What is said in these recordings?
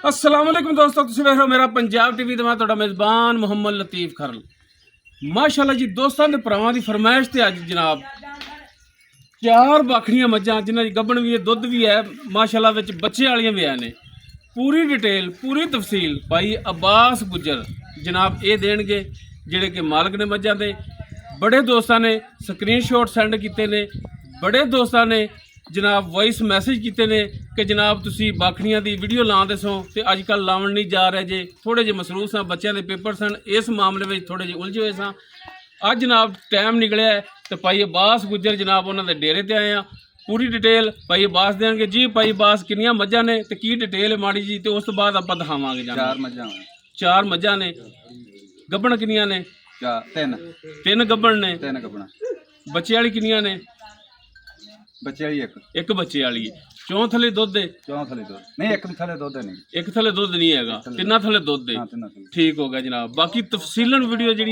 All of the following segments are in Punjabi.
अस्सलाम वालेकुम दोस्तों, तुसीं वेख रहे हो मेरा पंजाब टीवी ते मैं तुहाडा मेज़बान मुहम्मद लतीफ़ खरल। माशाअल्लाह जी दोस्तों दे भरावां दी फरमाइश ते अज जनाब 4 बाखड़ियां मज्जां जिन्हां दी गब्बन भी है, दुद्ध भी है, माशाअल्लाह विच बच्चे वालियां भी है। पूरी डिटेल पूरी तफसील भाई अब्बास गुज्जर जनाब ये देणगे जिहड़े कि मालक ने मज्जां दे। बड़े दोस्तां ने स्क्रीनशॉट सेंड कीते ने, बड़े दोस्तां ने जनाब वॉइस मैसेज किए ने कि जनाब तुसी बाखड़ियां दी वीडियो लाते सो तो अजकल लावन नहीं जा रहे जे, थोड़े जे मसरूफ सन, बच्चों के पेपर सन, इस मामले में थोड़े जे उलझे हुए सन। अज जनाब टाइम निकलिया है तो भाई अब्बास गुज्जर जनाब उन्होंने डेरे ते आए हैं। पूरी डिटेल भाई अब्बास देंगे जी। भाई अब्बास किनियां मज्जां ने ते की डिटेल है माड़ी जी, तो उस तो बाद आपां दिखावांगे। 4 मज्जां ने, गब्बन किनियां ने? 3 गब्बन ने। 3 गब्बन। बच्चे वाली किनियां ने? बच्चे वाली एक बच्चे वाली है। चौं थले दुध है? चौं थले दुध नहीं, एक थले दुध नहीं, एक थले दुध नहीं हैगा, 3 थले दुध है। ठीक हो गया जनाब। बाकी तफसीलन वीडियो जी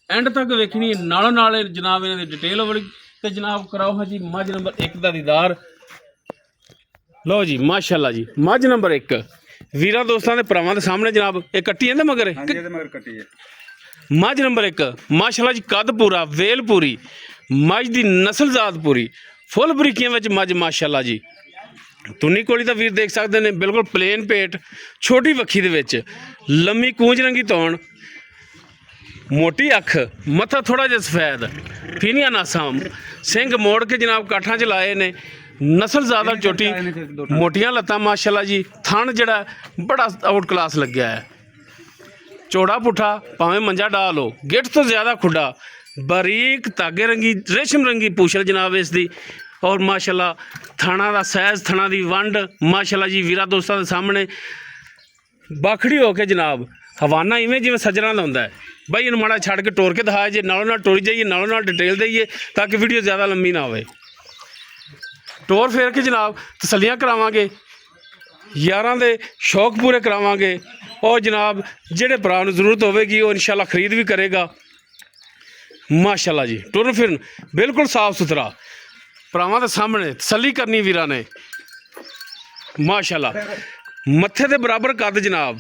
एंड तक वेखनी है, नालों नाल जनाब इन्हां दी डिटेल होगी। तो जनाब कराओ हाँ जी मझ नंबर 1 का दीदार। लो जी माशाअल्लाह जी, मझ नंबर 1 वीरा दोस्तों के भरावां दे सामने जनाब। ये कट्टी है मगर? हां जी, इहदे मगर कट्टी है। मझ नंबर 1 माशाअल्लाह जी, कद पूरा, वेल पूरी, मझ दी नस्ल जात पूरी, फुल बरीकियां विच मझ माशाअल्लाह जी। तुन्नी कोली तो वीर देख सकते हैं, बिल्कुल प्लेन पेट, छोटी वक्खी दे विच, लम्मी कूंज रंगी तौण, मोटी अख, मत्था थोड़ा जिहा सफेद, फीनिया नासां, सिंग मोड़ के जनाब काठां च लाए ने, नस्ल ज़्यादा छोटी, मोटियां लत्तां माशाअल्लाह जी। थण जिहड़ा बड़ा आउट क्लास लग्या है, चौड़ा पुट्ठा भावें मंजा डाल लो, गिट्ठ तो ज़्यादा खुड्डा, बारीक धागे रंगी रेशम रंगी पूछल जनाब इसकी। और माशाअल्लाह थाना दा सैज, थाना दी वंड माशाअल्लाह जी। वीरा दोस्तों के सामने बाखड़ी हो के जनाब हवाना इवें जिवें सज्जना दा हुंदा है। भाई इन माड़ा छड़ के टोर के दिखाया जे, नालों नाल टोरी जाइए, नालों नाल डिटेल दईए ताकि वीडियो ज़्यादा लंबी ना होवे। टोर फेर के जनाब तसलियां करावांगे, यारां दे शौक पूरे करावांगे। और जनाब जेड़े भरा नूं जरूरत होवेगी वो इंशाअल्लाह खरीद भी करेगा माशाअल्लाह जी। टुरन फिरन बिल्कुल साफ सुथरा, भरावां दे सामने तसल्ली करनी वीरा ने माशाअल्लाह। मत्थे दे बराबर कद जनाब,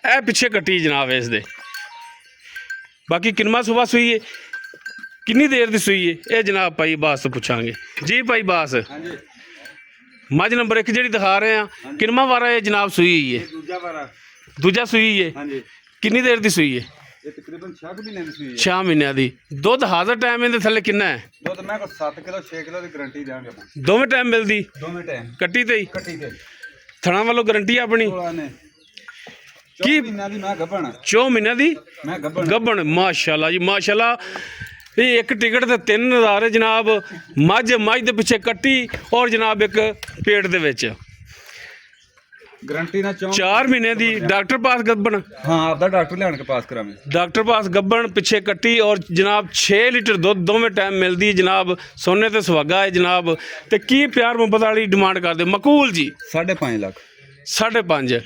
ए पिछे कट्टी जनाब इस दे। बाकी किनमा सुबह सुई है, किन्नी देर दी सुई है, ये जनाब भाई बास तो पूछांगे जी। भाई बास मझ नंबर 1 जी दिखा रहे हैं, किनमा वारा ये जनाब सुई है? दूजा सुई है। किन्नी देर दी सुई है? तकरीबन 6 महीने दी सुई है। 6 महीनों दी। दुध हाजिर टाइम इहदे थल्ले किन्ना है? दुध मैं को 7 किलो 6 किलो दी गारंटी देंगे। दोवें टाइम मिलदी? दोवें टाइम कट्टी ते ही? कट्टी ते। थणा वालों गारंटी अपनी? 16 ने की 4 महीना दी मैं गब्बन। 4 महीने दी मैं गब्बन। गब्बन माशाअल्लाह जी माशाअल्लाह। ये एक टिकट ते 3 हज़ार जनाब। मझ दे पिछे कट्टी और जनाब एक पेट दे विच गारंटी ना 4 महीने दी। डॉक्टर पास गब्बन? हाँ, आपदा डॉक्टर लियान के पास करावे। डॉक्टर पास गब्बन, पिछे कट्टी और जनाब 6 लीटर दुध दोवें टाइम मिलती जनाब। सोने ते सुहागा है जनाब। ते की प्यार मुहब्बत वाली डिमांड कर दे मकबूल जी? 5.5 लाख। 5.5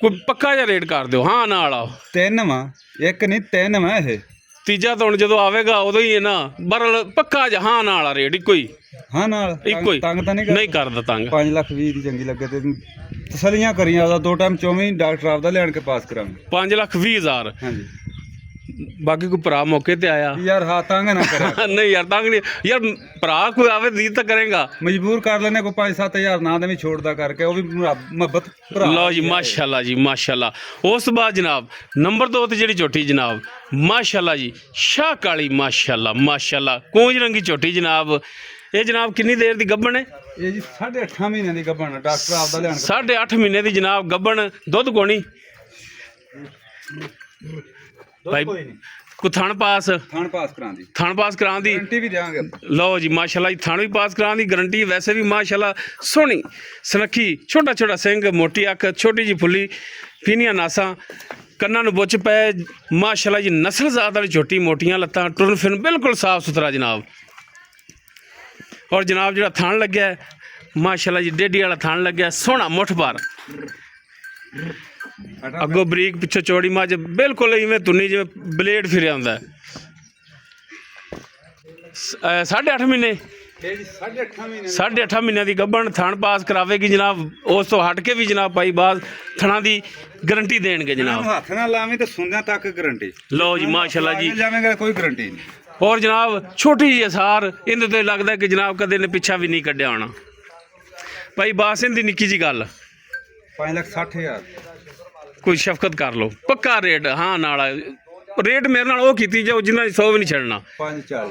कोई पक्का जिहा रेट कर दो। हाँ ना वाला 3 वा, एक नहीं 3 वा ये। तीजा तो हुण जदों आवेगा उदों ही है ना, बरल पक्का जिहा हाँ ना वाला रेट इक्को ही? हाँ नाल इक्को ही तंग तो नहीं करदा तंग। 5 लाख 20 दी चंगी लगे ते तसलियां करियां। आपदा 2 टाइम 24 डॉक्टर आपदा लियान के पास करावे। 5,20,000। हाँ जी। बाकी कोई भरा मौके ते आया यार हाँ तंग ना करे। नहीं यार तंग नहीं यार, भरा कोई आवे दी तो करेगा। मजबूर कर लेने को 5-7 हज़ार ना दे भी छोड़दा करके, वो भी मोहब्बत। लो जी माशाअल्लाह जी माशाअल्लाह। उस बाद जनाब नंबर 2 ते जेड़ी चोटी जनाब माशाअल्लाह जी, शाह काली माशाअल्लाह माशाअल्लाह, कूंज रंगी चोटी जनाब। ये जनाब किन्नी देर दी गब्बन है? ये जी 8.5 महीने दी गब्बन। डॉक्टर आपदा लियान 8.5 महीने दी जनाब गब्बन। दुध कोनी भाई? को थण पास? थान पास करा दी। थण पास करा दी गारंटी भी देंगे। लो जी माशाअल्लाह जी, थान भी पास करा दी गारंटी। वैसे भी माशाअल्लाह सोहनी सनखी, छोटा छोटा सिंग, मोटी अख, छोटी जी फुली, फीनिया नासां, कन्ना नूं बुच पे माशाअल्लाह जी। नस्ल ज़ात वाली छोटी, मोटियां लत्तां, टुरन फिरन बिल्कुल साफ सुथरा जनाब। और जनाब जो थान लग्या है माशाअल्लाह जी, डेडी वाला थान लग्या, सोहना मुठ भर, अगों बरीक पिछों चौड़ी मझ, बिल्कुल इवें तुन्नी जिवें ब्लेड फिरिया हुंदा है। 8.5 महीने ਇਹ ਜੀ 8.5 ਮਹੀਨੇ 8.5 ਮਹੀਨਿਆਂ ਦੀ ਗੱਭਣ ਥਣ ਪਾਸ ਕਰਾਵੇਗੀ ਜਨਾਬ। ਉਸ ਤੋਂ ਹਟ ਕੇ ਵੀ ਜਨਾਬ ਭਾਈ ਬਾਸ ਥਣਾ ਦੀ ਗਾਰੰਟੀ ਦੇਣਗੇ ਜਨਾਬ। ਹੱਥ ਨਾਲ ਲਾਵੇਂ ਤੇ ਸੁੰਦਿਆਂ ਤੱਕ ਗਾਰੰਟੀ। ਲਓ ਜੀ ਮਾਸ਼ਾਅੱਲਾ ਜੀ। ਜਾਵੇਂਗਾ ਕੋਈ ਗਾਰੰਟੀ ਨਹੀਂ। ਔਰ ਜਨਾਬ ਛੋਟੀ ਜਿਹੀ ਅਸਾਰ ਇਹਦੇ ਤੇ ਲੱਗਦਾ ਕਿ ਜਨਾਬ ਕਦੇ ਨੇ ਪਿੱਛਾ ਵੀ ਨਹੀਂ ਕੱਢਿਆ ਹੋਣਾ। ਭਾਈ ਬਾਸ ਇਹਦੀ ਨਿੱਕੀ ਜੀ ਗੱਲ 5,60,000 ਕੋਈ ਸ਼ਫਕਤ ਕਰ ਲਓ ਪੱਕਾ ਰੇਟ। ਹਾਂ ਨਾਲ ਰੇਟ ਮੇਰੇ ਨਾਲ ਉਹ ਕੀਤੀ ਜਾਓ ਜਿੰਨਾ 100 ਵੀ ਨਹੀਂ ਛੱਡਣਾ। 5,40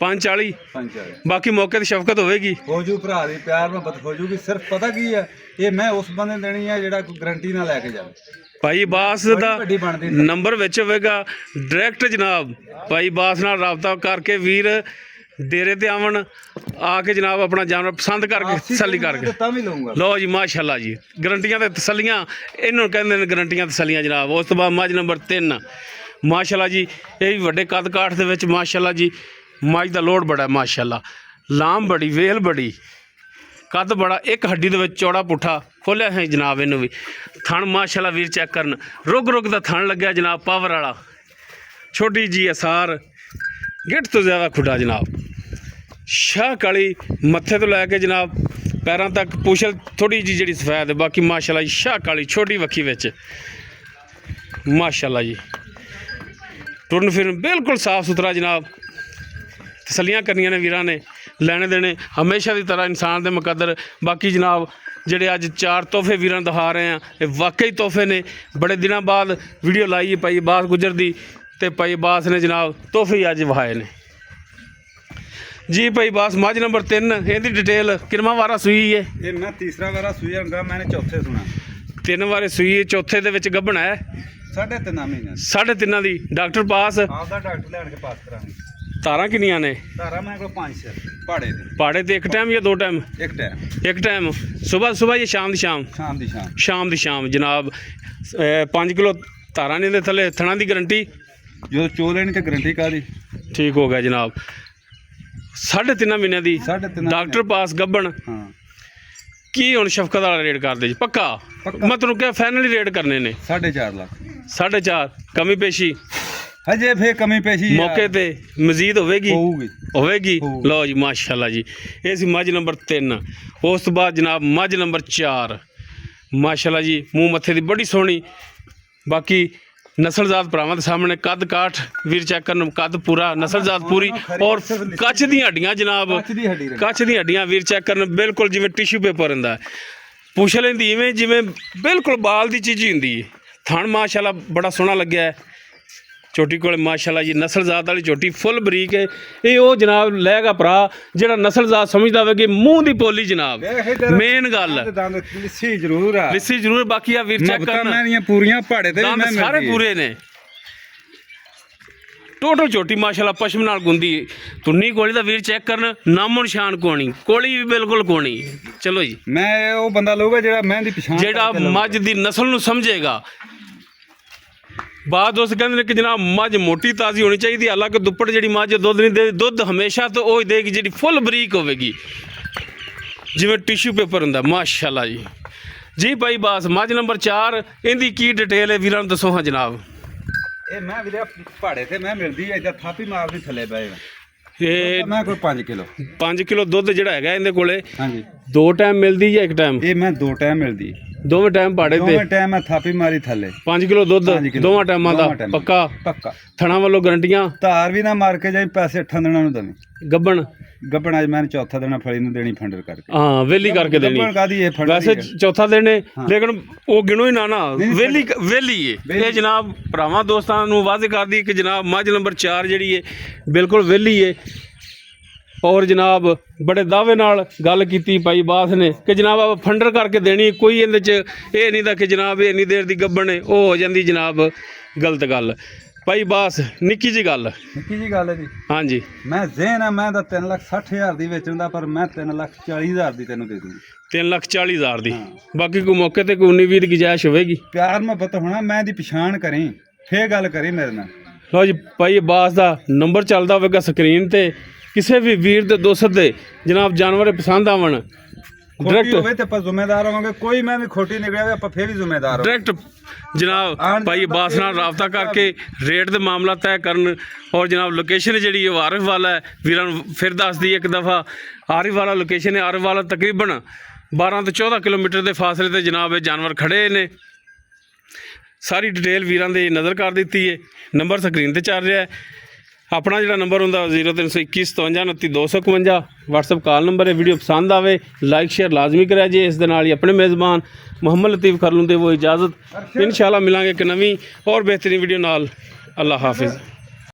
540 5,40 ਬਾਕੀ ਮੌਕੇ ਤੇ ਸ਼ਫਕਤ ਹੋਵੇਗੀ। ਹੋ ਜੂ ਭਰਾ ਦੀ ਪਿਆਰ ਮੁਹੱਬਤ ਹੋ ਜੂਗੀ। ਸਿਰਫ ਪਤਾ ਕੀ ਹੈ, ਇਹ ਮੈਂ ਉਸ ਬੰਦੇ ਦੇਣੀ ਹੈ ਜਿਹੜਾ ਕੋਈ ਗਾਰੰਟੀ ਨਾ ਲੈ ਕੇ ਜਾਵੇ। ਭਾਈ ਬਾਸ ਦਾ ਵੱਡੀ ਬਣਦੀ ਨੰਬਰ ਵਿੱਚ ਹੋਵੇਗਾ ਡਾਇਰੈਕਟ ਜਨਾਬ। ਭਾਈ ਬਾਸ ਨਾਲ ਰਾਬਤਾ ਕਰਕੇ ਵੀਰ ਡੇਰੇ ਤੇ ਆਵਣ ਆ ਕੇ ਜਨਾਬ ਆਪਣਾ ਜਾਨਵਰ ਪਸੰਦ ਕਰਕੇ ਤਸੱਲੀ ਕਰਕੇ। ਤਾਂ ਵੀ ਲਊਂਗਾ। ਲਓ ਜੀ ਮਾਸ਼ਾਅੱਲਾ ਜੀ। ਗਰੰਟੀਆਂ ਤੇ ਤਸੱਲੀਆਂ ਇਹਨੂੰ ਕਹਿੰਦੇ ਨੇ, ਗਰੰਟੀਆਂ ਤਸੱਲੀਆਂ ਜਨਾਬ। ਉਸ ਤੋਂ ਬਾਅਦ ਮੱਝ ਨੰਬਰ 3 ਮਾਸ਼ਾਅੱਲਾ ਜੀ। ਇਹ ਵੀ ਵੱਡੇ ਕੱਦ ਕਾਠ ਦੇ ਵਿੱਚ ਮਾਸ਼ਾਅੱਲਾ ਜੀ। ਮੱਝ ਦਾ ਲੋਡ ਬੜਾ ਮਾਸ਼ਾਅੱਲਾ, ਲਾਮ ਬੜੀ, ਵੇਲ ਬੜੀ, ਕੱਦ ਬੜਾ, ਇੱਕ ਹੱਡੀ ਦੇ ਵਿੱਚ ਚੌੜਾ ਪੁੱਠਾ ਖੋਲਿਆ ਹੈ ਜਨਾਬ। ਇਹਨੂੰ ਵੀ ਥਣ ਮਾਸ਼ਾਅੱਲਾ ਵੀਰ ਚੈੱਕ ਕਰਨ, ਰੁਕ ਰੁਕ ਦਾ ਥਣ ਲੱਗਿਆ ਜਨਾਬ, ਪਾਵਰ ਵਾਲਾ। ਛੋਟੀ ਜੀ ਅਸਾਰ, ਗਿੱਟ ਤੋਂ ਜ਼ਿਆਦਾ ਖੁੱਡਾ ਜਨਾਬ। ਸ਼ਾਹ ਕਾਲੀ ਮੱਥੇ ਤੋਂ ਲੈ ਕੇ ਜਨਾਬ ਪੈਰਾਂ ਤੱਕ ਪੁਛਲ ਥੋੜੀ ਜੀ ਜਿਹੜੀ ਸਫੈਦ ਹੈ। ਬਾਕੀ ਮਾਸ਼ਾਅੱਲਾ ਜੀ ਸ਼ਾਹ ਕਾਲੀ ਛੋਟੀ ਵੱਖੀ ਵਿੱਚ ਮਾਸ਼ਾਅੱਲਾ ਜੀ। ਟੁਰਨ ਫਿਰਨ ਬਿਲਕੁਲ ਸਾਫ ਸੁਥਰਾ ਜਨਾਬ। ਤਸੱਲੀਆਂ ਕਰਨੀਆਂ ਨੇ ਵੀਰਾਂ ਨੇ, ਲੈਣੇ ਦੇਣੇ ਹਮੇਸ਼ਾ ਦੀ ਤਰ੍ਹਾਂ ਇਨਸਾਨ ਦੇ ਮੁਕੱਦਰ। ਬਾਕੀ ਜਨਾਬ ਜਿਹੜੇ ਅੱਜ 4 ਤੋਹਫੇ ਵੀਰਾਂ ਨੂੰ ਦਿਖਾ ਰਹੇ ਆ, ਇਹ ਵਾਕਈ ਤੋਹਫੇ ਨੇ। ਬੜੇ ਦਿਨਾਂ ਬਾਅਦ ਵੀਡੀਓ ਲਾਈ ਭਾਈ ਬਾਸ ਗੁਜਰ ਦੀ, ਤੇ ਭਾਈ ਬਾਸ ਨੇ ਜਨਾਬ ਤੋਹਫੇ ਅੱਜ ਵਹਾਏ ਨੇ ਜੀ। ਭਾਈ ਬਾਸ ਮੱਝ ਨੰਬਰ 3 ਇਹਦੀ ਡਿਟੇਲ ਕਿੰਨਵਾਂ ਵਾਰਾ ਸੂਈ ਹੈ? ਇਹ ਮੈਂ ਤੀਸਰਾ ਵਾਰਾ ਸੂਈਆ ਹੁੰਦਾ, ਮੈंने ਚੌਥੇ ਸੁਣਾ। 3 ਵਾਰੇ ਸੂਈ, ਚੌਥੇ ਦੇ ਵਿੱਚ ਗੱਭਣ ਹੈ। 3.5 ਮਹੀਨੇ 3.5 ਦੀ। ਡਾਕਟਰ ਪਾਸ ਆਪਦਾ ਡਾਕਟਰ ਲੈਣ ਕੇ ਪਾਸ ਕਰਾਂਗੇ। ਤਾਰਾਂ ਕਿੰਨੀਆਂ ਨੇ? ਧਾਰਾ ਮੈਂ ਕੋਲ 5 ਪਾੜੇ ਦੇ। ਪਾੜੇ ਤੇ ਇੱਕ ਟਾਈਮ ਜਾਂ 2 ਟਾਈਮ? ਇੱਕ ਟਾਈਮ। ਇੱਕ ਟਾਈਮ ਸਵੇਰ ਜਾਂ ਸ਼ਾਮ ਦੀ ਸ਼ਾਮ? ਸ਼ਾਮ ਦੀ ਸ਼ਾਮ। ਸ਼ਾਮ ਦੀ ਸ਼ਾਮ ਜਨਾਬ। 5 ਕਿਲੋ ਤਾਰਾਂ ਨੇ ਦੇ ਥੱਲੇ ਥਣਾ ਦੀ ਗਾਰੰਟੀ। ਜਦੋਂ ਚੋ ਲੈਣੀ ਤੇ ਗਾਰੰਟੀ ਕਾਦੀ। ਠੀਕ ਹੋ ਗਿਆ ਜਨਾਬ। 3.5 ਮਹੀਨਿਆਂ ਦੀ 3.5 ਡਾਕਟਰ ਪਾਸ ਗੱਭਣ। ਹਾਂ ਕੀ ਹੁਣ ਸ਼ਫਕਤ ਵਾਲਾ ਰੇਟ ਕਰਦੇ ਜੀ? ਪੱਕਾ? ਮੈਂ ਤੁਹਾਨੂੰ ਕਿਹਾ ਫਾਈਨਲੀ ਰੇਟ ਕਰਨੇ ਨੇ 4.5 ਲੱਖ। 4.5 ਕਮੀ ਪੇਸ਼ੀ ਹਜੇ ਫੇਰ ਕਮੀ ਪੇਸ਼ੀ ਮੌਕੇ ਤੇ ਮਜ਼ੀਦ ਹੋਵੇਗੀ? ਹੋਵੇਗੀ। ਹੋਊਗੀ। ਲਓ ਜੀ ਮਾਸ਼ਾਅੱਲਾ ਜੀ। ਇਹ ਸੀ ਮੱਝ ਨੰਬਰ 3। ਉਸ ਤੋਂ ਬਾਅਦ ਜਨਾਬ ਮੱਝ ਨੰਬਰ 4 ਮਾਸ਼ਾਅੱਲਾ ਜੀ। ਮੂੰਹ ਮੱਥੇ ਦੀ ਬੜੀ ਸੋਹਣੀ। ਬਾਕੀ ਨਸਲਜ਼ਾਤ ਭਰਾਵਾਂ ਦੇ ਸਾਹਮਣੇ ਕੱਦ ਕਾਠ ਵੀਰ ਚੈੱਕ ਕਰਨ, ਕੱਦ ਪੂਰਾ, ਨਸਲਜ਼ਾਤ ਪੂਰੀ। ਔਰ ਕੱਚ ਦੀਆਂ ਹੱਡੀਆਂ ਜਨਾਬ, ਕੱਚ ਦੀਆਂ ਹੱਡੀਆਂ ਵੀਰ ਚੈੱਕ ਕਰਨ, ਬਿਲਕੁਲ ਜਿਵੇਂ ਟਿਸ਼ੂ ਪੇਪਰ ਹੁੰਦਾ। ਪੁੱਛ ਲੈਂਦੀ ਇਵੇਂ ਜਿਵੇਂ ਬਿਲਕੁਲ ਬਾਲ ਦੀ ਚੀਜ਼ ਹੀ ਹੁੰਦੀ ਹੈ। ਥਣ ਮਾਸ਼ਾਅੱਲਾ ਬੜਾ ਸੋਹਣਾ ਲੱਗਿਆ ਹੈ। ਝੋਟੀ ਕੋਲ ਮਾਸ਼ਾਅੱਲਾ ਜੀ ਨਸਲਜ਼ਾਤ ਵਾਲੀ ਝੋਟੀ ਫੁੱਲ ਬਰੀਕ ਹੈ। ਇਹ ਉਹ ਜਨਾਬ ਲੈਗਾ ਭਰਾ ਜਿਹੜਾ ਨਸਲਜ਼ਾਤ ਸਮਝਦਾ ਹੋਵੇ ਕਿ ਮੂੰਹ ਦੀ ਪੋਲੀ ਜਨਾਬ ਮੇਨ ਗੱਲ। ਲਿੱਸੀ ਜ਼ਰੂਰ ਆ, ਲਿੱਸੀ ਜ਼ਰੂਰ। ਬਾਕੀ ਆ ਵੀਰ ਚੈੱਕ ਕਰਨ, ਮੇਰੀਆਂ ਪੂਰੀਆਂ ਪਹਾੜੇ ਤੇ ਦੰਦ ਸਾਰੇ ਪੂਰੇ ਨੇ। ਟੋਟਲ ਝੋਟੀ ਮਾਸ਼ਾਅੱਲਾ ਪਸ਼ਮ ਨਾਲ ਗੁੰਦੀ। ਤੁੰਨੀ ਕੋਲੀ ਦਾ ਵੀਰ ਚੈੱਕ ਕਰਨ, ਨਾਮੋ ਨਿਸ਼ਾਨ ਕੋਣੀ, ਕੋਲੀ ਵੀ ਬਿਲਕੁਲ ਕੋਣੀ। ਚਲੋ ਜੀ। ਮੈਂ ਉਹ ਬੰਦਾ ਲਊਗਾ ਜਿਹੜਾ ਮਹਿੰਦੀ ਪਛਾਣ, ਜਿਹੜਾ ਮੱਝ ਦੀ ਨਸਲ ਨੂੰ ਸਮਝੇਗਾ। ਬਾਅਦ ਦੋਸਤ ਕਹਿੰਦੇ ਨੇ ਕਿ ਜਨਾਬ ਮੱਝ ਮੋਟੀ ਤਾਜ਼ੀ ਹੋਣੀ ਚਾਹੀਦੀ। ਹਾਲਾਂਕਿ ਦੁੱਪੜ ਜਿਹੜੀ ਮੱਝ ਦੁੱਧ ਨਹੀਂ ਦੇ, ਦੁੱਧ ਹਮੇਸ਼ਾ ਤੋਂ ਉਹ ਹੀ ਦੇਗੀ ਜਿਹੜੀ ਫੁੱਲ ਬਰੀਕ ਹੋਵੇਗੀ, ਜਿਵੇਂ ਟਿਸ਼ੂ ਪੇਪਰ ਹੁੰਦਾ ਮਾਸ਼ਾਅੱਲਾ ਜੀ। ਜੀ ਭਾਈ ਬਾਸ ਮੱਝ ਨੰਬਰ 4 ਇਹਦੀ ਕੀ ਡਿਟੇਲ ਹੈ ਵੀਰਾਂ ਨੂੰ ਦੱਸੋ ਹਾਂ ਜਨਾਬ। ਇਹ ਮੈਂ ਵੀਰੇ ਪਹਾੜੇ ਤੇ ਮੈਂ ਮਿਲਦੀ ਐ, ਇਦਾਂ ਥਾਪੀ ਮਾਰਦੀ ਥੱਲੇ ਬਹਿ ਇਹ ਮੈਂ ਕੋਈ 5 ਕਿਲੋ 5 ਕਿਲੋ ਦੁੱਧ ਜਿਹੜਾ ਹੈਗਾ ਇਹਦੇ ਕੋਲੇ ਹਾਂਜੀ 2 ਟਾਈਮ ਮਿਲਦੀ ਜਾਂ 1 ਟਾਈਮ? ਇਹ ਮੈਂ 2 ਟਾਈਮ ਮਿਲਦੀ। ਦੋਵੇਂ ਟਾਈਮ ਪਾੜੇ ਤੇ? ਦੋਵੇਂ ਟਾਈਮ ਮੈਂ ਥਾਪੀ ਮਾਰੀ ਥੱਲੇ। 5 ਕਿਲੋ ਦੁੱਧ 5 ਕਿਲੋ ਦੋਵਾਂ ਟਾਈਮਾਂ ਦਾ ਪੱਕਾ? ਪੱਕਾ। ਥਣਾ ਵੱਲੋਂ ਗਰੰਟੀਆਂ? ਧਾਰ ਵੀ ਨਾ ਮਾਰ ਕੇ ਜਾਈ, ਪੈਸੇ 8 ਦਿਨਾਂ ਨੂੰ ਦਵੇਂ। ਗੱਬਣ ਗੱਬਣ ਅੱਜ ਮੈਂ ਚੌਥਾ ਦਿਨ ਫਲੀ ਨੂੰ ਦੇਣੀ ਫੰਡਰ ਕਰਕੇ। ਹਾਂ ਵੇਲੀ ਕਰਕੇ ਦੇਣੀ। ਗੱਬਣ ਕਾਦੀ ਇਹ ਫੰਡਰ? ਵੈਸੇ ਚੌਥਾ ਦਿਨ ਹੈ ਲੇਕਿਨ ਉਹ ਗਿਣੋ ਹੀ ਨਾ ਵੇਲੀ ਵੇਲੀ ਹੈ ਇਹ ਜਨਾਬ। ਭਰਾਵਾਂ ਦੋਸਤਾਂ ਨੂੰ ਵਾਅਦੇ ਕਰਦੀ ਕਿ ਜਨਾਬ ਮੱਝ ਨੰਬਰ 4 ਜਿਹੜੀ ਹੈ ਬਿਲਕੁਲ ਵੇਲੀ ਹੈ। ਔਰ ਜਨਾਬ ਬੜੇ ਦਾਅਵੇ ਨਾਲ ਗੱਲ ਕੀਤੀ ਭਾਈ ਬਾਸ ਨੇ ਕਿ ਜਨਾਬ ਆਪ ਫੰਡਰ ਕਰਕੇ ਦੇਣੀ, ਕੋਈ ਇਹਦੇ 'ਚ ਇਹ ਨਹੀਂ ਦਾ ਕਿ ਜਨਾਬ ਇਹ ਇੰਨੀ ਦੇਰ ਦੀ ਗੱਬਣ ਹੈ, ਉਹ ਹੋ ਜਾਂਦੀ ਜਨਾਬ ਗਲਤ ਗੱਲ। ਭਾਈ ਬਾਸ ਨਿੱਕੀ ਜੀ ਗੱਲ। ਨਿੱਕੀ ਜੀ ਗੱਲ ਹੈ ਜੀ। ਹਾਂਜੀ ਮੈਂ ਜ਼ੇਨ ਆ, ਮੈਂ ਤਾਂ 3,60,000 ਦੀ ਵੇਚਦਾ, ਪਰ ਮੈਂ 3,40,000 ਦੀ ਤੈਨੂੰ ਦੇ ਦੂੰਗੀ। 3,40,000 ਦੀ। ਬਾਕੀ ਕੋਈ ਮੌਕੇ ਤੇ ਕੋਈ 19-20 ਦੀ ਗੁੰਜਾਇਸ਼ ਹੋਵੇਗੀ? ਪਿਆਰ ਮੁਹੱਬਤ ਹੋਣਾ, ਮੈਂ ਦੀ ਪਛਾਣ ਕਰੀ ਫੇਰ ਗੱਲ ਕਰੀ ਮੇਰੇ ਨਾਲ। ਲਓ ਜੀ ਭਾਈ ਬਾਸ ਦਾ ਨੰਬਰ ਚੱਲਦਾ ਹੋਵੇਗਾ ਸਕਰੀਨ ਤੇ। ਕਿਸੇ ਵੀ ਵੀਰ ਦੇ ਦੋਸਤ ਦੇ ਜਨਾਬ ਜਾਨਵਰ ਪਸੰਦ ਆਵਣ ਖੋਟੀ Direct- ਹੋਵੇ ਤੇ ਆਪਾਂ ਜ਼ਿੰਮੇਦਾਰ ਹੋਵਾਂਗੇ, ਕੋਈ ਮੈਂ ਵੀ ਖੋਟੀ ਨਿਕਲਿਆ ਹੋਵੇ ਆਪਾਂ ਫੇਰ ਵੀ ਜ਼ਿੰਮੇਦਾਰ ਹੋਵਾਂਗੇ। ਡਾਇਰੈਕਟ ਜਨਾਬ ਆਉਣ ਭਾਈ ਜਾਣ ਦਾ ਬਾਸ ਨਾਲ ਕੋਈ ਰਾਬਤਾ ਕਰਕੇ ਰੇਟ ਦੇ ਮਾਮਲਾ ਤੈਅ ਕਰਨ। ਔਰ ਜਨਾਬ ਲੋਕੇਸ਼ਨ ਜਿਹੜੀ ਹੈ ਉਹ ਆਰਿਫ ਵਾਲਾ ਹੈ। ਵੀਰਾਂ ਨੂੰ ਫਿਰ ਦੱਸ ਦਈਏ ਇੱਕ ਦਫਾ, ਆਰਿਫ ਵਾਲਾ ਲੋਕੇਸ਼ਨ ਹੈ। ਆਰਿਫ ਵਾਲਾ ਤਕਰੀਬਨ 12 ਤੋਂ 14 ਕਿਲੋਮੀਟਰ ਦੇ ਫਾਸਲੇ ਤੇ ਜਨਾਬ ਇਹ ਜਾਨਵਰ ਖੜੇ ਨੇ। ਸਾਰੀ ਡਿਟੇਲ ਵੀਰਾਂ ਦੇ ਨਜ਼ਰ ਕਰ ਦਿੱਤੀ ਹੈ। ਨੰਬਰ ਸਕਰੀਨ ਤੇ ਚੱਲ ਰਿਹਾ ਹੈ। ਆਪਣਾ ਜਿਹੜਾ ਨੰਬਰ ਹੁੰਦਾ 0321 57 29 251 WhatsApp ਕਾਲ ਨੰਬਰ ਹੈ। ਵੀਡੀਓ ਪਸੰਦ ਆਵੇ ਲਾਈਕ ਸ਼ੇਅਰ ਲਾਜ਼ਮੀ ਕਰਿਆ ਜੀ। ਇਸ ਦੇ ਨਾਲ ਹੀ ਆਪਣੇ ਮੇਜ਼ਬਾਨ ਮੁਹੰਮਦ ਲਤੀਫ ਖਰਲੂ ਦੇ ਉਹ ਇਜਾਜ਼ਤ। ਇਨਸ਼ਾਅੱਲਾ ਮਿਲਾਂਗੇ ਇੱਕ ਨਵੀਂ ਔਰ ਬਿਹਤਰੀਨ ਵੀਡੀਓ ਨਾਲ। ਅੱਲਾ ਹਾਫਿਜ਼।